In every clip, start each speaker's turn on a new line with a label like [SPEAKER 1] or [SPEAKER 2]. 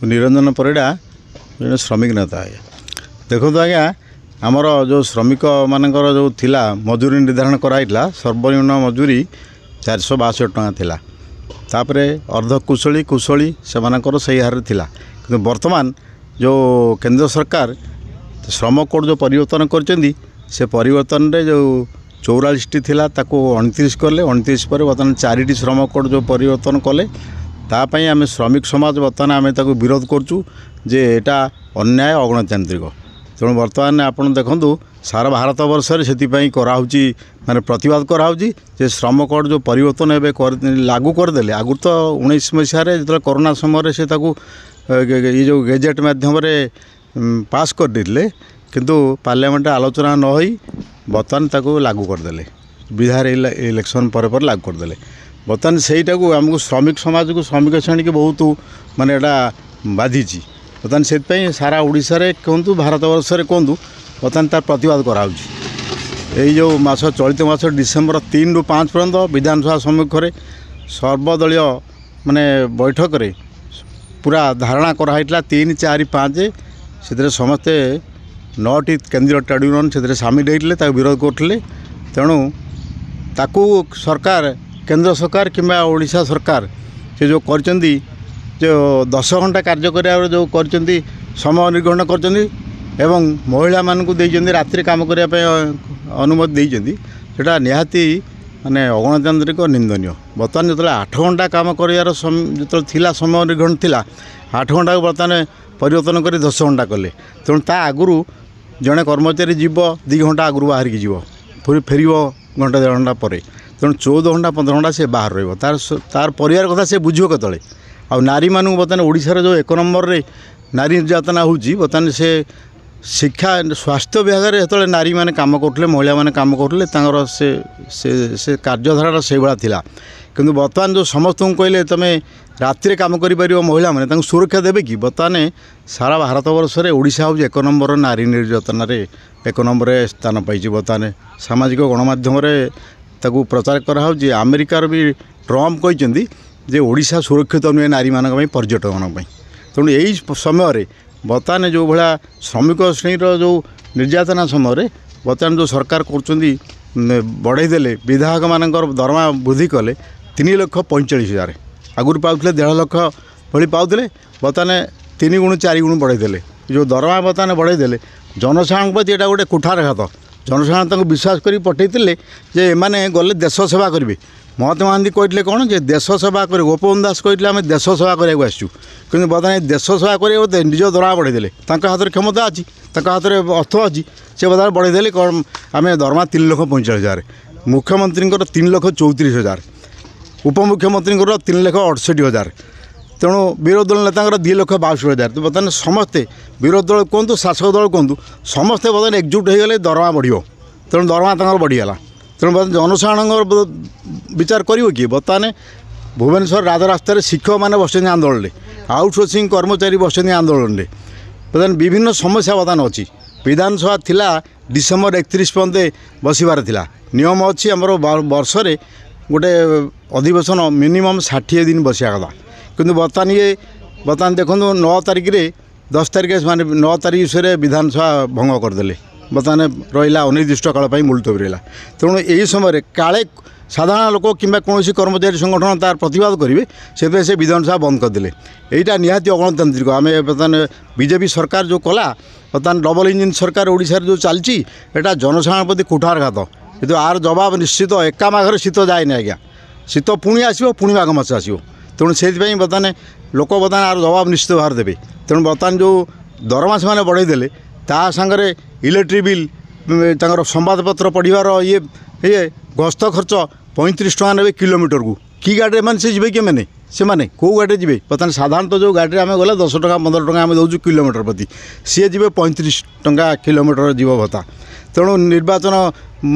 [SPEAKER 1] निरंजन परिड़ा जो श्रमिक नेता आज्ञा देखो आज्ञा आमर जो श्रमिक मानकर जो थिला मजूरी निर्धारण कराइला सर्वनिम्न मजूरी 462 टଙ୍କା थिला तापरे अर्धकुशली कुशली से मानकर सही हार थिला किंतु वर्तमान जो केंद्र सरकार श्रम कोड जो परिवर्तन करचंदी से परिवर्तन रे जो 44टी थिला ताको 29 कले 29 पर वर्तमान 4टी श्रम कोड जो परिवर्तन कले तापाई आम श्रमिक समाज बर्तमान आम ताको विरोध करचु जे एटा अन्याय अगणतांत्रिक तेणु बर्तमान आपन देखंतु सारा भारत वर्ष से कराऊँगी माने प्रतिवाद कराऊँगी जे श्रम कोड जो परिवर्तन एवं लागू करदे आगु तो 19 मसीह जो कोरोना समय से ये जो गेजेट माध्यम पास कर देते किंतु पार्लियामेंट आलोचना न होई बर्तमान ताको लागू करदे बिहार इलेक्शन पर लागू करदे बर्तमान सहीटा को आमको श्रमिक समाज को श्रमिक श्रेणी की बहुत माने एटा बाधी बर्तमान से सारा ओडिशा रे कहतु भारत वर्ष रे कहतु बर्तमान तार प्रतिवाद कराऊँगी यही जो मास चलित मास डिसेम्बर 3 ରୁ 5 पर्यंत विधानसभा सम्मुख में सर्वदलीय माने बैठक रे पूरा धारणा कराइला 3, 4, 5 से समस्ते 9टी केंद्रीय ट्रेड यूनियन से सामिल होते विरोध करते तेणु ताकू सरकार केंद्र सरकार किंबा ओडिशा सरकार से जो करचंदी जो 10 घंटा कार्य कर जो करचंदी समय निर्गहन करचंदी एवं महिला मानकु देइचंदी रात्रि काम करिया पे अनुमति देइचंदी सेटा निहाती माने अगणतांत्रिक निंदनीय बर्तमान जो 8 घंटा काम कर जो थिला समय निर्गहन थिला 8 घंटा को बर्तमान परिवर्तन कर 10 घंटा कले तेणु ता आगुरु जड़े कर्मचारी जीव 2 घंटा आगुरु बाहर की जीव फिर फेर घंटा 1.5 घंटा पर तेणु 14 घंटा 15 घंटा से बाहर रही तार परिवार कथा से बुझो केतले आ नारी मानू बर्तमान ओडिशा जो 1 नंबर रे नारी निर्यातना होउची बर्तमान से शिक्षा स्वास्थ्य विभाग में जो नारी मैंने काम करते महिला मैंने काम करते से कार्यधारा से भाया थिला किंतु बर्तमान जो समस्त को कहले तुम राति काम कर महिला मैंने सुरक्षा देवे कि बर्तमान सारा भारत वर्ष में ओडिशा हूँ 1 नंबर नारी निर्यातन 1 नंबर स्थान पाई बर्तमान सामाजिक गणमाध्यम प्रचार कराऊँगी अमेरिकार भी ट्रम्प कहते जे ओडिशा सुरक्षित नुहे नारी मान पर्यटन तेणु यही समय बर्तमान जो भाया श्रमिक श्रेणी जो निर्यातना समय बर्तमान जो सरकार कर बढ़ईदे विधायक मान दरमा वृद्धि कले 3,45,000 आगुरी पाते 1.5 लाख भली पाते बर्तमान 3 गुण 4 गुण बढ़ईदे जो दरमा बर्तमान बढ़ईदे जनसाधारण प्रति यहाँ गोटे कुठारघात जनसाधारण विश्वास कर पठेते जे एमाने गले देश सेवा करेंगे महात्मा गांधी कहते कौन जे देश सेवा कर गोपबंधु दास कहते आम देश सेवा कराया आसचु कि बर्तमान देश सेवा करेंगे निज दरमा बढ़ईदे हाथ में क्षमता अच्छी हाथ में अर्थ अच्छी से बर्तमान बढ़ईदे कौन आम दरमा 3,45,000 मुख्यमंत्री 3,34,000 उपमुख्यमंत्री 3,68,000 तेणु विरोधी दल नेता 2,62,000 तो बर्तमान समस्ते विरोधी दल कहतु शासक दल कहतु समस्ते बर्तमान एकजुट हो गले दरमा बढ़ो तेणु दरमा बढ़ीगला तेणु बर्तमान जनसाधारण विचार कर कि बर्तमान भुवनेश्वर राजरास्तार शिक्षक मैंने बस आंदोलन आउटसोर्सिंग कर्मचारी बस आंदोलन बर्तमान विभिन्न समस्या बर्तमान अच्छी विधानसभा थिला डिसेम्बर 31 पर्यंत बसबार थिला नियम अच्छी आमर वर्ष रे गोटे अधिवेशन मिनिमम 60 दिन बसिया कथा किंतु बर्तमान देखो 9 तारिख रे 10 तारिख माने 9 तारिख से विधानसभा भंग करदे बर्तमान रहा अनिर्दिष्ट काल मुलतवी रहा तेणु यही समय काले साधारण लोक कि कौन कर्मचारी संगठन तार प्रतिवाद करेंगे से विधानसभा बंद करदे यहीटा निहाती अगणतांत्रिक आम बर्तमान बीजेपी सरकार जो कला बर्तमान डबल इंजिन सरकार ओडिशा जो चलती यहाँ जनसाधारण प्रति कुठारघात किंतु आर जवाब निश्चित एका माघर शीत जाए आज्ञा शीत पुणी आसो पुणी माघ मास आसो तेणु से बर्तमान लोक बर्तमान आर जवाब निश्चित भाव देवे तेणु बर्तमान जो दरमा से बढ़ईदे ता सागर इलेक्ट्रिक बिल संवादपत्र पढ़वार ये गस्त खर्च 35 टଙ୍କା ने किलोमीटर को कि गाड़ी में से जी मैंने से मैंने कौ गाड़ी जी बर्तमान साधारणतः जो गाड़ी आम गले 10 टଙ୍କା 15 टଙ୍କା आम दौर किलोमीटर प्रति सी जी 35 टଙ୍କା किलोमीटर जीव भत्ता तेणु निर्वाचन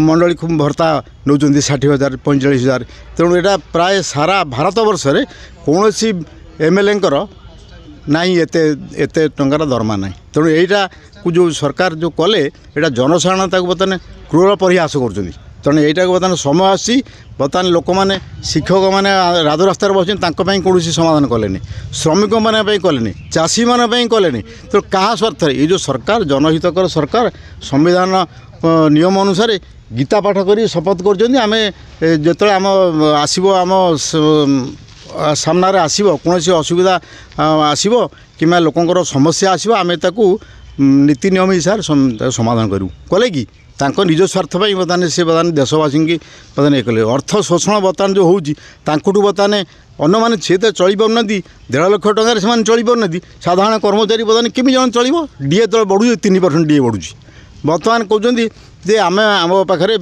[SPEAKER 1] मंडली भत्ता नौ 60,000 45,000 तेणु यहाँ प्राय सारा भारत वर्ष में कौन एमएलए नहीं एते टंकार दरमा ना तेणु यहीटा को जो सरकार जो कले यहाँ जनसाधारण बर्तमान क्रूर परिहास कर तेणु यहीटा बर्तमान समय आसी बर्तमान लोक मैंने शिक्षक मैंने राजरास्तार बस कौन समाधान कले श्रमिक मैंने कले चाषी मैंने कले तो क्या स्वार्थ ये जो सरकार जनहितकर सरकार संविधान नियम अनुसार गीता पाठ कर शपथ करें जो आम आसब आम सामने आसब कौन असुविधा आसब कि लोकंर समस्या आसब आम नीति नियम हिसाब से समाधान करूँ कले कि निज स्वार्थ बर्तमान से बर्तमान देशवासी की बर्तमान ये कले अर्थ शोषण बर्तमान जो होटू बर्तमान अन्न मैंने सी तो चल पार 1.5 लाख टकर से चल पार साधारण कर्मचारी बर्तमान केमी जन चलो डीए तो बढ़ू 3% डीए बढ़ुची बर्तमान कहते जे आम आम पाखे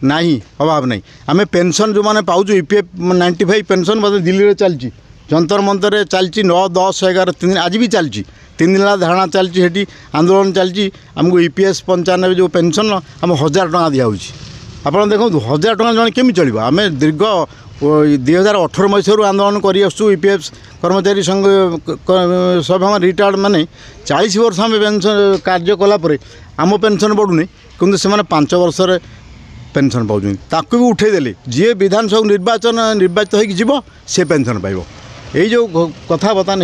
[SPEAKER 1] ना अभाव नहीं आम पेंशन जो मैंने पाचु ईपीएफ 95 पेंशन बर्तमान दिल्ली में चलती जंतर मंतर चलती 9, 10, 11 3 दिन आज भी चलती 3 दिन धारणा चलती आंदोलन चलती आमको ईपीएस 95 जो पेंशन आम 1000 टका दिखाऊँगी आप देखो 1000 टका जन केमी चलो आम दीर्घ 2018 मसीह आंदोलन कर ईपीएफ कर्मचारी संघ सब आम रिटायर्ड माने 40 वर्ष आम पेंशन कार्य कलापर आम पेंशन बढ़ुनी किंतु से 5 वर्ष पेंशन पाँच ताकू भी उठेदेले जी विधानसभा निर्वाचित हो सी पेंशन पाइब यही जो कथा बर्तमान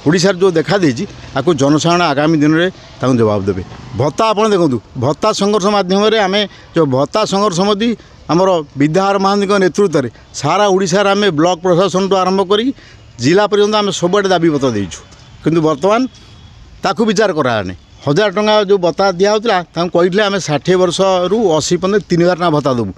[SPEAKER 1] होशार जो देखा देती आपको जनसाधारण आगामी दिन में जवाब देवे भत्ता आप देखूँ भत्ता संघर्ष मध्यम आम जो भत्ता संघर्ष मोदी आमर विद्याधर महांती नेतृत्व में सारा ओडिशार आम ब्लॉक प्रशासन तो आरंभ कर जिला पर्यंत आम सबुआड़े दाबी पत्र देचु किंतु बर्तमान ताकू विचार कराने 1000 टका जो भत्ता दिखाला कहते आम 60 वर्ष रु 80 पर्यंत 3000 टका भत्ता देवु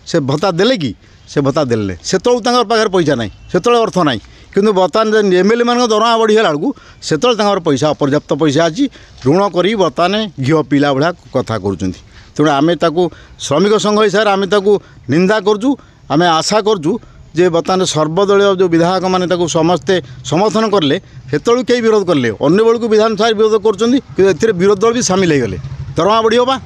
[SPEAKER 1] से भत्ता देले कि से भत्ता देले से पाखे पैसा ना से अर्थ ना किंतु बर्तमान एमएलए मान दरमा बढ़ीगला बेलू से पैसा अपर्याप्त पैसा अच्छी ऋण कर बर्तमान घीओ पीला भाया कथा कर तेणु आम श्रमिक संघ हिसाब से आम निंदा करूँ आम आशा करूँ जे बर्तमान सर्वदलीय जो विधायक मैंने समस्ते समर्थन कले से कई विरोध कले अन्य बेलू विधानसभा विरोध कर विरोध दल भी सामिल हो गले दरमा बढ़ा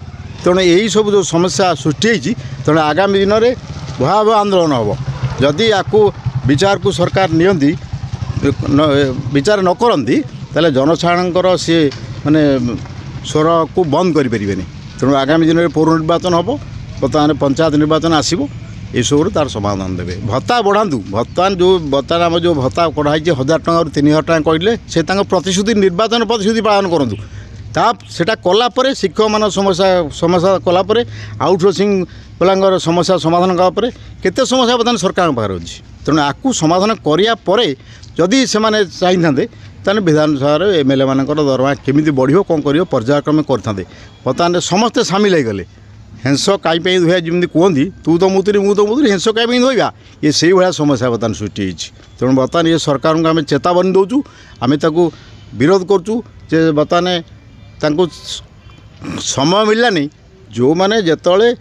[SPEAKER 1] तेणु यही सब जो समस्या सृष्टि होती तेणु आगामी दिन में भयावह आंदोलन हम जदि आपको विचार को सरकार नियंती विचार न करती ताले जनसाधारण सी माने स्वर को बंद करें तेणु आगामी दिन में पौर निर्वाचन हम बर्तमान पंचायत निर्वाचन आसब ये सब तार समाधान देवे भत्ता बढ़ातु बर्तमान जो बर्तमान आम जो भत्ता कढ़ाई 1000 टका 3000 टका कहले से प्रतिश्रुति निर्वाचन प्रतिश्रुति पालन करूँ सेटा कलापर शिक्षक मान समस्या कलापर आउटसोर्सिंग पिलांर समस्या समाधान कलापर केते समस्या बर्तमान सरकार पाखे अच्छी तेणु आपको समाधान करापर जदि से चाहिए तेल विधानसभा एमएलए मान दरमा केमी बढ़ो कौन कर पर्यायक्रमे करते बर्तमान समस्ते सामिल हो गले हेंस कहीं धोया जमी कहती तू तो मुतुरी हेंस कहीं धोवा ये से भाया समस्या बर्तमान सृष्टि होती तेणु बर्तमान ये सरकार को आम चेतावनी दौचु आम विरोध करुँ बर्तमान समय मिललानी जो मैंने जिते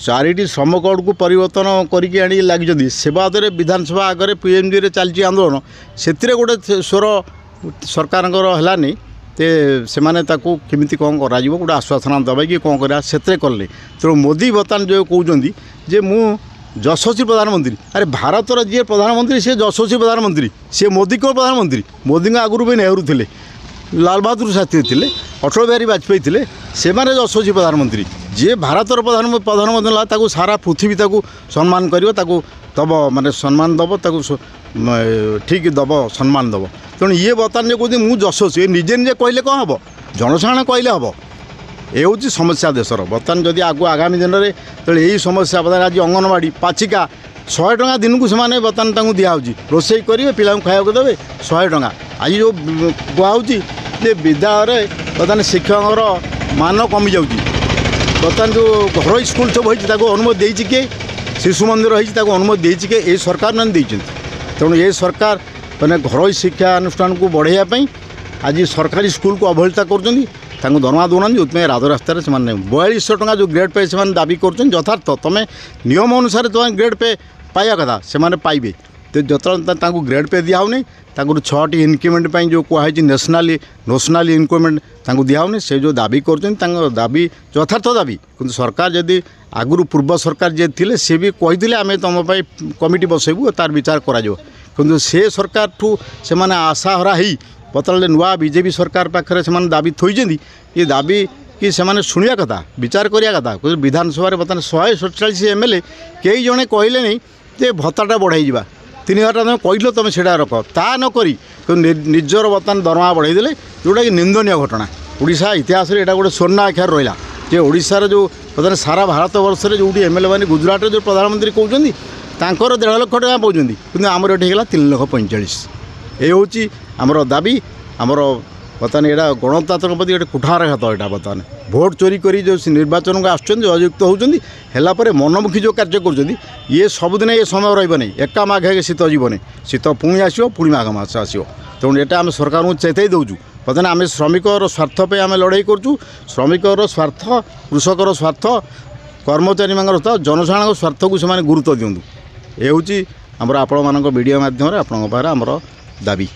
[SPEAKER 1] 4टी श्रम कोड को परिवर्तन करके आनी लगी से बाद विधानसभा आगे पीएमजी चलती आंदोलन से गोटे स्वर सरकार है ते से माने केमिति कौन करा गोटे आश्वासन दबा कि कौन करा से कले तेणु मोदी बर्तमान जो कहते जे मु यशस्वी प्रधानमंत्री अरे भारतर जी प्रधानमंत्री सी यशस्वी प्रधानमंत्री सी मोदी को प्रधानमंत्री मोदी आगुरी भी नेहरू थे लाल बहादुर शास्त्री थे अटल बिहारी वाजपेयी थे से यशस्वी प्रधानमंत्री जी भारतर प्रधानमंत्री सारा पृथ्वी सम्मान कर दब माने सम्मान दब ठीक दब सम्मान दब तेणु ये बर्तमान जो कहते मुझे यशस्वी निजे निजे कहले कौन हम जनसाधारण कहले हम ये हूँ समस्या देशर बर्तमान जदि आगू आगामी दिन में तो यही समस्या बर्तमान आज अंगनवाड़ी पाचिका 100 टका दिन को से बर्तमान दिखाई रोसई करेंगे पिला खाया देवे 100 टका आज जो कहुच्छी विद्यालय बर्तमान शिक्षक मान कमी जाऊँगी बर्तमान जो घर स्कूल सब होती अनुमति देती किए शिशु मंदिर होती अनुमति देती किए ये सरकार मैंने तेणु ये सरकार मैंने घर शिक्षा अनुष्ठान को बढ़ाई आज सरकारी स्कूल को अवहेलित कर दरमा दौना जो राजरास्तार से 4200 टका जो ग्रेड पे से दाबी कर यथार्थ तुम्हें नियम अनुसार तुम ग्रेड पे पाइबा कथा से पाइबे तो जो ग्रेड पे दिहाउनी 6टी इनक्रीमेंट जो कहुई नेशनल इनक्रीमेंट दिहाउनी से जो दाबी कर दाबी यथार्थ दाबी कि सरकार जदि आगुरी पूर्व सरकार जे थे सी भी कही आम तुम कमिटी बसैबू तार विचार कर से सरकार ठू से आशाहरा ही बतल नुआ बीजेपी सरकार पाखे से दाबी थोड़ी ये दाबी कि से शुणा कथा विचार करिया कथा विधानसभा बर्तमान 147 एमएलए कई जने कहले नहीं जे भत्ताटा बढ़ाई जा 3000 तुम कहल तुम से रख ता नक निजर बर्तमान दरमा बढ़ाईदे जोटा कि निंदनीय घटना ओडिशा इतिहास में यहाँ गोटे स्वर्ण आख्यार रहा जे ओडिशार जो बर्तमान सारा भारत वर्ष में जो एमएलए मैंने गुजरात जो प्रधानमंत्री कहते तांकर 1.5 लाख टका पाँच कि आमर ये 3,45,00,000 ये हूँ आमर दाबी आमर बर्तमान यहाँ गणतंत्र प्रति गोटे कुठारघात यहाँ बर्तमान भोट चोरी कर जो निर्वाचन को आसुच्च अयुक्त होकर मनमुखी जो कार्य कर ये सबुदिन ये समय रही एका माघे शीत जीवन शीत पुणी आसो पुणी माघ मास आसो तेणु यहाँ आम सरकार को चेतई दौचु बर्तमान आम श्रमिकर स्वार्थ पे आम लड़ाई करूँ श्रमिकर स्वार्थ कृषकर स्वार्थ कर्मचारी मान जनसाधारण स्वार्थ को से गुरुत्व दिंतु ये हूँ आमर आपण मान वीडियो मध्यम आपण आमर दाबी।